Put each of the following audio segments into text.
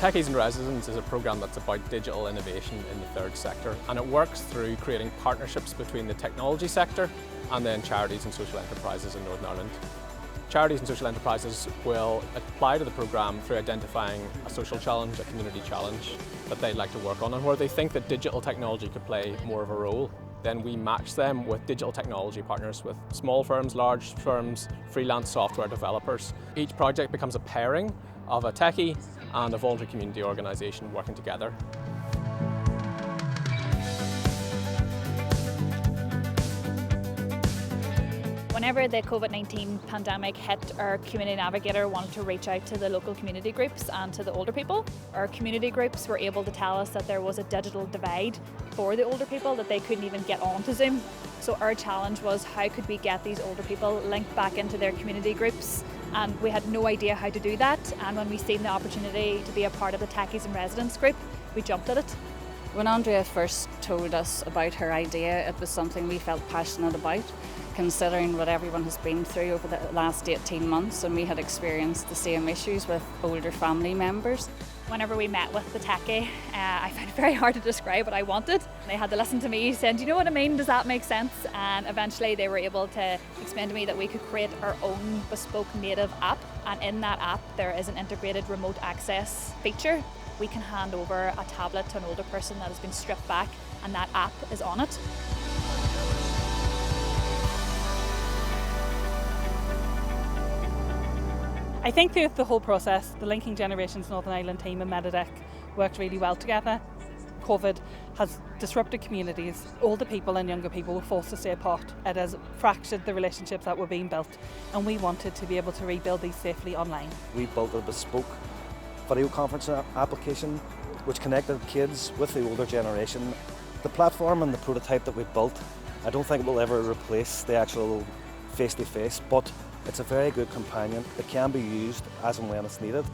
Techies in Residence is a programme that's about digital innovation in the third sector, and it works through creating partnerships between the technology sector and then charities and social enterprises in Northern Ireland. Charities and social enterprises will apply to the programme through identifying a social challenge, a community challenge that they'd like to work on, and where they think that digital technology could play more of a role. Then we match them with digital technology partners, with small firms, large firms, freelance software developers. Each project becomes a pairing of a techie and a voluntary community organisation working together. Whenever the COVID-19 pandemic hit, our community navigator wanted to reach out to the local community groups and to the older people. Our community groups were able to tell us that there was a digital divide for the older people, that they couldn't even get onto Zoom. So our challenge was, how could we get these older people linked back into their community groups? And we had no idea how to do that. And when we seen the opportunity to be a part of the Techies in Residence group, we jumped at it. When Andrea first told us about her idea, it was something we felt passionate about, considering what everyone has been through over the last 18 months, and we had experienced the same issues with older family members. Whenever we met with the techie, I found it very hard to describe what I wanted. They had to listen to me saying, do you know what I mean? Does that make sense? And eventually they were able to explain to me that we could create our own bespoke native app, and in that app there is an integrated remote access feature. We can hand over a tablet to an older person that has been stripped back, and that app is on it. I think throughout the whole process, the Linking Generations Northern Ireland team and Meditech worked really well together. COVID has disrupted communities. Older people and younger people were forced to stay apart. It has fractured the relationships that were being built, and we wanted to be able to rebuild these safely online. We built a bespoke video conferencing application which connected kids with the older generation. The platform and the prototype that we built, I don't think it will ever replace the actual face-to-face, but it's a very good companion that can be used as and when it's needed.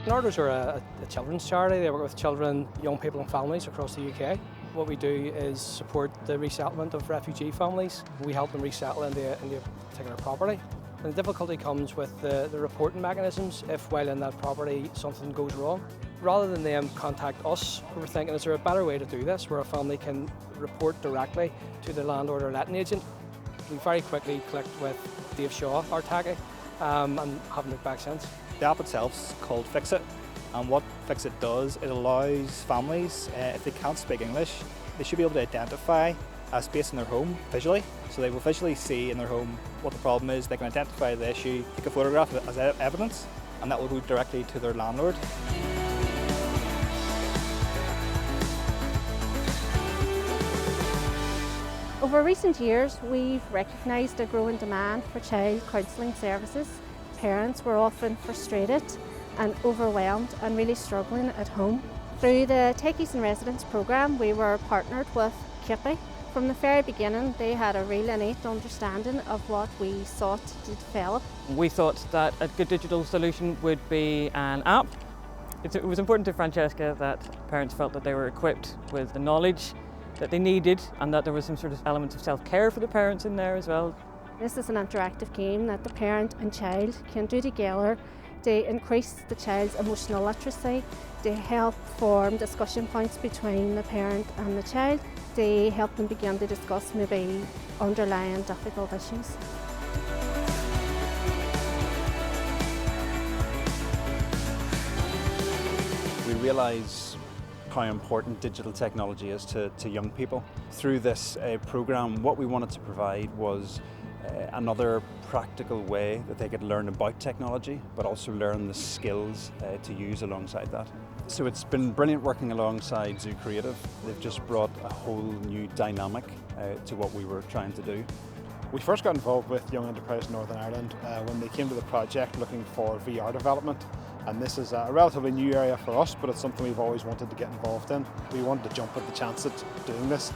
Nardos are a children's charity. They work with children, young people and families across the UK. What we do is support the resettlement of refugee families. We help them resettle into a particular property. And the difficulty comes with the reporting mechanisms if while in that property something goes wrong. Rather than them contact us, we were thinking, is there a better way to do this where a family can report directly to the landlord or letting agent? We very quickly clicked with Dave Shaw, our techie, and haven't looked back since. The app itself is called Fixit, and what Fixit does, it allows families, if they can't speak English, they should be able to identify a space in their home visually. So they will visually see in their home what the problem is, they can identify the issue, take a photograph of it as evidence, and that will go directly to their landlord. Over recent years, we've recognised a growing demand for child counselling services. Parents were often frustrated and overwhelmed and really struggling at home. Through the Techies in Residence programme, we were partnered with Kippy. From the very beginning, they had a real innate understanding of what we sought to develop. We thought that a good digital solution would be an app. It was important to Francesca that parents felt that they were equipped with the knowledge that they needed, and that there was some sort of element of self-care for the parents in there as well. This is an interactive game that the parent and child can do together to increase the child's emotional literacy, to help form discussion points between the parent and the child, to help them begin to discuss maybe underlying difficult issues. We realise how important digital technology is to young people. Through this programme, what we wanted to provide was another practical way that they could learn about technology, but also learn the skills to use alongside that. So it's been brilliant working alongside Zoo Creative. They've just brought a whole new dynamic to what we were trying to do. We first got involved with Young Enterprise Northern Ireland when they came to the project looking for VR development. And this is a relatively new area for us, but it's something we've always wanted to get involved in. We wanted to jump at the chance at doing this.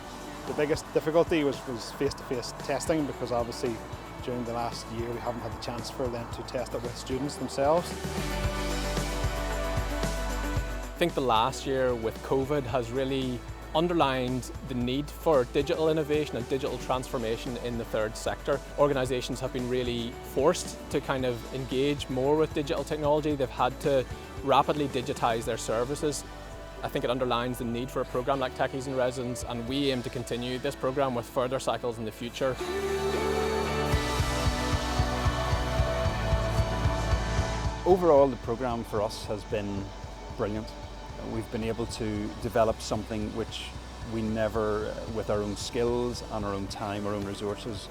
The biggest difficulty was face-to-face testing, because obviously during the last year we haven't had the chance for them to test it with students themselves. I think the last year with COVID has really underlined the need for digital innovation and digital transformation in the third sector. Organisations have been really forced to kind of engage more with digital technology. They've had to rapidly digitise their services. I think it underlines the need for a programme like Techies in Residence, and we aim to continue this programme with further cycles in the future. Overall, the programme for us has been brilliant. We've been able to develop something which we never, with our own skills and our own time, our own resources,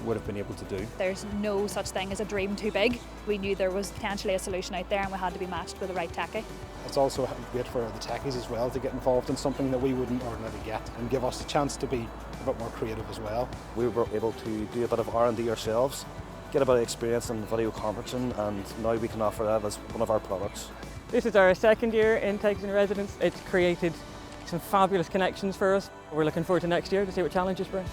would have been able to do. There's no such thing as a dream too big. We knew there was potentially a solution out there and we had to be matched with the right techie. It's also great for the techies as well to get involved in something that we wouldn't ordinarily get and give us a chance to be a bit more creative as well. We were able to do a bit of R&D ourselves, get a bit of experience in video conferencing, and now we can offer that as one of our products. This is our second year in Techies in Residence. It's created some fabulous connections for us. We're looking forward to next year to see what challenges bring.